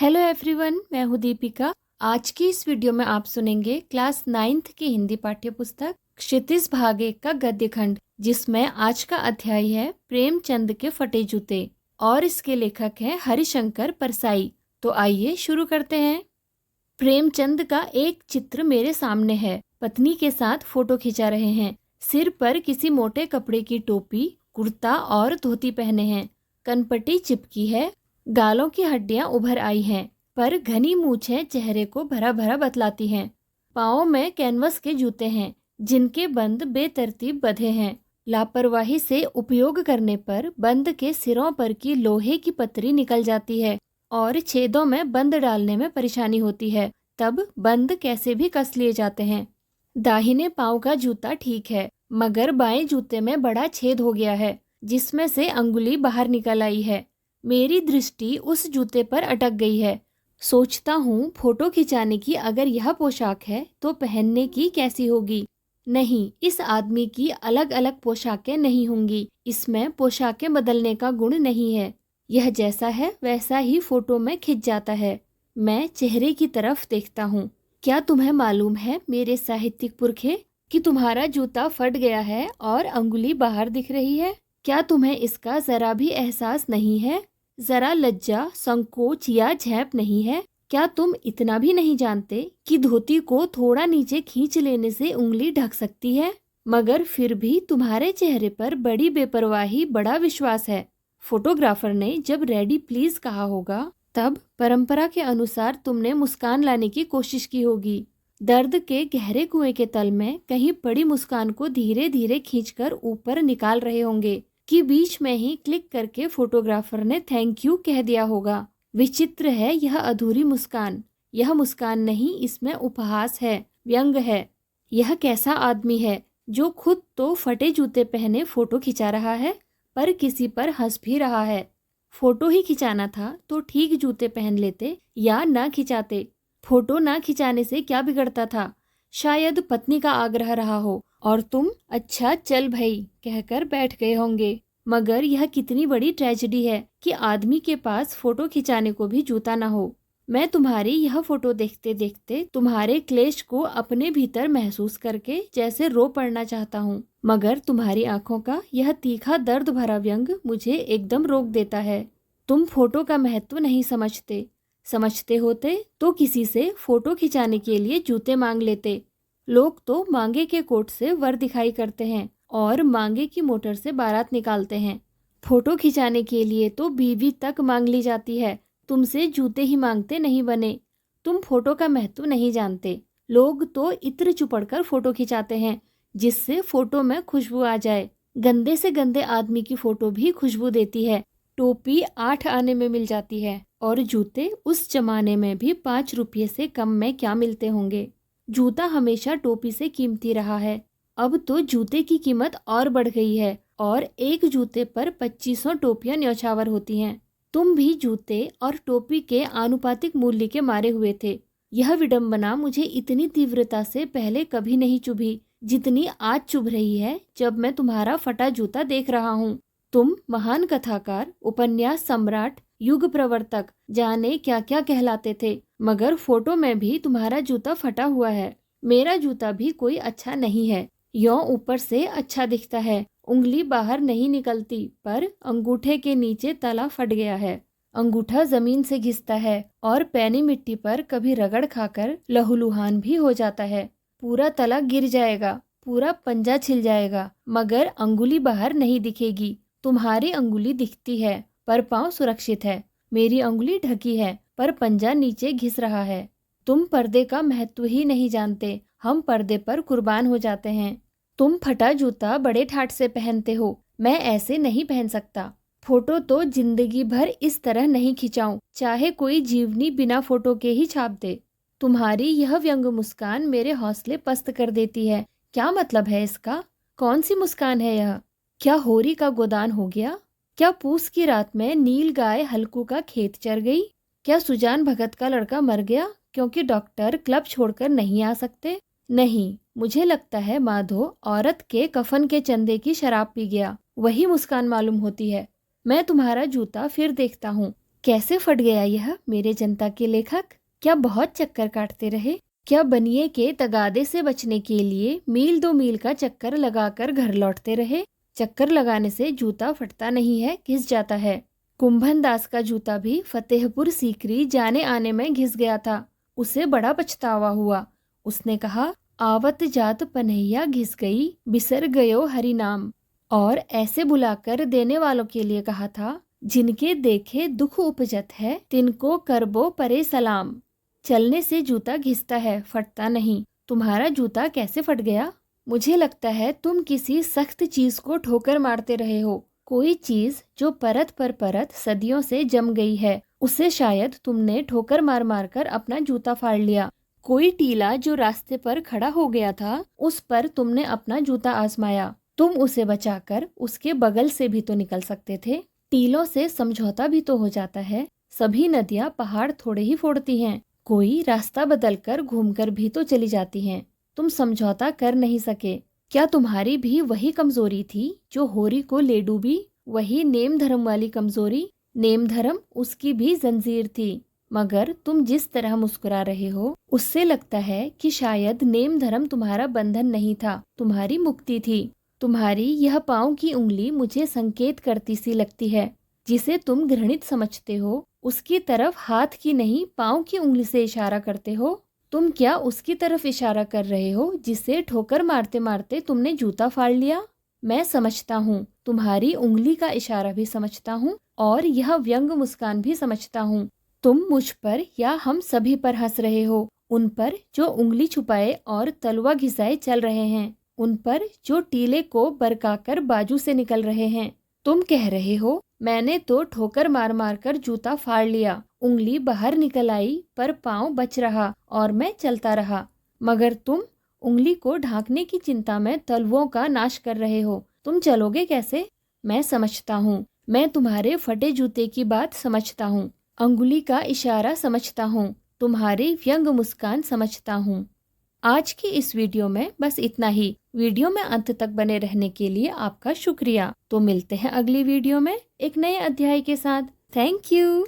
Hello everyone, मैं हूँ दीपिका। आज की इस वीडियो में आप सुनेंगे क्लास 9th की हिंदी पाठ्य पुस्तक क्षितिज भाग 1 का गद्य खंड, जिसमें आज का अध्याय है प्रेमचंद के फटे जूते और इसके लेखक हैं हरिशंकर परसाई। तो आइए शुरू करते हैं। प्रेमचंद का एक चित्र मेरे सामने है। पत्नी के साथ फोटो खिंचा रहे हैं। सिर पर किसी मोटे कपड़े की टोपी, कुर्ता और धोती पहने हैं। कनपट्टी चिपकी है, गालों की हड्डियां उभर आई हैं, पर घनी मूछें चेहरे को भरा भरा बतलाती हैं। पाँव में कैनवस के जूते हैं, जिनके बंद बेतरतीब बंधे हैं। लापरवाही से उपयोग करने पर बंद के सिरों पर की लोहे की पतरी निकल जाती है और छेदों में बंद डालने में परेशानी होती है। तब बंद कैसे भी कस लिए जाते हैं। दाहिने पाँव का जूता ठीक है, मगर बाएं जूते में बड़ा छेद हो गया है, जिसमें से अंगुली बाहर निकल आई है। मेरी दृष्टि उस जूते पर अटक गई है। सोचता हूँ फोटो खिंचाने की अगर यह पोशाक है तो पहनने की कैसी होगी। नहीं, इस आदमी की अलग अलग पोशाकें नहीं होंगी। इसमें पोशाकें बदलने का गुण नहीं है। यह जैसा है वैसा ही फोटो में खिंच जाता है। मैं चेहरे की तरफ देखता हूँ। क्या तुम्हें मालूम है मेरे साहित्यिक पुरखे कि तुम्हारा जूता फट गया है और अंगुली बाहर दिख रही है? क्या तुम्हें इसका जरा भी एहसास नहीं है? जरा लज्जा, संकोच या झेप नहीं है? क्या तुम इतना भी नहीं जानते कि धोती को थोड़ा नीचे खींच लेने से उंगली ढक सकती है? मगर फिर भी तुम्हारे चेहरे पर बड़ी बेपरवाही, बड़ा विश्वास है। फोटोग्राफर ने जब रेडी प्लीज कहा होगा, तब परंपरा के अनुसार तुमने मुस्कान लाने की कोशिश की होगी। दर्द के गहरे कुएं के तल में कहीं पड़ी मुस्कान को धीरे धीरे खींचकर ऊपर निकाल रहे होंगे कि बीच में ही क्लिक करके फोटोग्राफर ने थैंक यू कह दिया होगा। विचित्र है यह अधूरी मुस्कान। यह मुस्कान नहीं, इसमें उपहास है, व्यंग है। यह कैसा आदमी है जो खुद तो फटे जूते पहने फोटो खिंचा रहा है, पर किसी पर हंस भी रहा है। फोटो ही खिंचाना था तो ठीक जूते पहन लेते या ना खिंचाते। फोटो ना खिंचाने से क्या बिगड़ता था? शायद पत्नी का आग्रह रहा हो और तुम अच्छा चल भाई कहकर बैठ गए होंगे। मगर यह कितनी बड़ी ट्रेजेडी है कि आदमी के पास फोटो खिंचाने को भी जूता ना हो। मैं तुम्हारी यह फोटो देखते देखते तुम्हारे क्लेश को अपने भीतर महसूस करके जैसे रो पड़ना चाहता हूँ, मगर तुम्हारी आंखों का यह तीखा दर्द भरा व्यंग मुझे एकदम रोक देता है। तुम फोटो का महत्व नहीं समझते। समझते होते तो किसी से फोटो खिंचाने के लिए जूते मांग लेते। लोग तो मांगे के कोट से वर दिखाई करते हैं और मांगे की मोटर से बारात निकालते हैं। फोटो खिंचाने के लिए तो बीवी तक मांग ली जाती है। तुमसे जूते ही मांगते नहीं बने। तुम फोटो का महत्व नहीं जानते। लोग तो इत्र चुपड़कर फोटो खिंचाते हैं जिससे फोटो में खुशबू आ जाए। गंदे से गंदे आदमी की फोटो भी खुशबू देती है। टोपी 8 आने में मिल जाती है और जूते उस जमाने में भी 5 रुपये से कम में क्या मिलते होंगे। जूता हमेशा टोपी से कीमती रहा है। अब तो जूते की कीमत और बढ़ गई है और एक जूते पर 2500 टोपियां न्यौछावर होती हैं। तुम भी जूते और टोपी के आनुपातिक मूल्य के मारे हुए थे। यह विडंबना मुझे इतनी तीव्रता से पहले कभी नहीं चुभी जितनी आज चुभ रही है जब मैं तुम्हारा फटा जूता देख रहा हूँ। तुम महान कथाकार, उपन्यास सम्राट, युग प्रवर्तक, जाने क्या क्या कहलाते थे, मगर फोटो में भी तुम्हारा जूता फटा हुआ है। मेरा जूता भी कोई अच्छा नहीं है। यों ऊपर से अच्छा दिखता है, उंगली बाहर नहीं निकलती, पर अंगूठे के नीचे तला फट गया है। अंगूठा जमीन से घिसता है और पैनी मिट्टी पर कभी रगड़ खाकर लहूलुहान भी हो जाता है। पूरा तला गिर जाएगा, पूरा पंजा छिल जाएगा, मगर अंगुली बाहर नहीं दिखेगी। तुम्हारी अंगुली दिखती है पर पाँव सुरक्षित है। मेरी अंगुली ढकी है पर पंजा नीचे घिस रहा है। तुम पर्दे का महत्व ही नहीं जानते। हम पर्दे पर कुर्बान हो जाते हैं। तुम फटा जूता बड़े ठाट से पहनते हो, मैं ऐसे नहीं पहन सकता। फोटो तो जिंदगी भर इस तरह नहीं खिंचाऊं, चाहे कोई जीवनी बिना फोटो के ही छाप दे। तुम्हारी यह व्यंग मुस्कान मेरे हौसले पस्त कर देती है। क्या मतलब है इसका? कौन सी मुस्कान है यह? क्या होरी का गोदान हो गया? क्या पूस की रात में नील गाय हल्कू का खेत चर गई? क्या सुजान भगत का लड़का मर गया क्योंकि डॉक्टर क्लब छोड़कर नहीं आ सकते? नहीं, मुझे लगता है माधो औरत के कफन के चंदे की शराब पी गया। वही मुस्कान मालूम होती है। मैं तुम्हारा जूता फिर देखता हूँ। कैसे फट गया यह मेरे जनता के लेखक? क्या बहुत चक्कर काटते रहे? क्या बनिए के तगादे से बचने के लिए मील 2 मील का चक्कर लगाकर घर लौटते रहे? चक्कर लगाने से जूता फटता नहीं है, घिस जाता है। कुंभन दास का जूता भी फतेहपुर सीकरी जाने आने में घिस गया था। उसे बड़ा पछतावा हुआ। उसने कहा, आवत जात पनहिया घिस गई, बिसर गयो हरि नाम। और ऐसे बुलाकर देने वालों के लिए कहा था, जिनके देखे दुख उपजत है, तिनको करबो परे सलाम। चलने से जूता घिसता है, फटता नहीं। तुम्हारा जूता कैसे फट गया? मुझे लगता है तुम किसी सख्त चीज को ठोकर मारते रहे हो। कोई चीज जो परत पर परत सदियों से जम गई है, उसे शायद तुमने ठोकर मार मार कर अपना जूता फाड़ लिया। कोई टीला जो रास्ते पर खड़ा हो गया था, उस पर तुमने अपना जूता आजमाया। तुम उसे बचाकर उसके बगल से भी तो निकल सकते थे। टीलों से समझौता भी तो हो जाता है। सभी नदियां पहाड़ थोड़े ही फोड़ती हैं। कोई रास्ता बदलकर घूमकर भी तो चली जाती हैं। तुम समझौता कर नहीं सके। क्या तुम्हारी भी वही कमजोरी थी जो होरी को ले डूबी? वही नेम धर्म वाली कमजोरी? नेम धर्म उसकी भी जंजीर थी। मगर तुम जिस तरह मुस्कुरा रहे हो, उससे लगता है कि शायद नेम धर्म तुम्हारा बंधन नहीं था, तुम्हारी मुक्ति थी। तुम्हारी यह पाँव की उंगली मुझे संकेत करती सी लगती है। जिसे तुम घृणित समझते हो, उसकी तरफ हाथ की नहीं पाँव की उंगली से इशारा करते हो। तुम क्या उसकी तरफ इशारा कर रहे हो जिसे ठोकर मारते मारते तुमने जूता फाड़ लिया? मैं समझता हूँ, तुम्हारी उंगली का इशारा भी समझता हूँ और यह व्यंग मुस्कान भी समझता हूँ। तुम मुझ पर या हम सभी पर हंस रहे हो, उन पर जो उंगली छुपाए और तलवा घिसाए चल रहे हैं, उन पर जो टीले को बरकाकर बाजू से निकल रहे हैं। तुम कह रहे हो, मैंने तो ठोकर मार मार कर जूता फाड़ लिया, उंगली बाहर निकल आई पर पाँव बच रहा और मैं चलता रहा। मगर तुम उंगली को ढांकने की चिंता में तलवों का नाश कर रहे हो। तुम चलोगे कैसे? मैं समझता हूँ। मैं तुम्हारे फटे जूते की बात समझता हूँ, अंगुली का इशारा समझता हूँ, तुम्हारी व्यंग मुस्कान समझता हूँ। आज की इस वीडियो में बस इतना ही। वीडियो में अंत तक बने रहने के लिए आपका शुक्रिया। तो मिलते हैं अगली वीडियो में एक नए अध्याय के साथ। Thank you.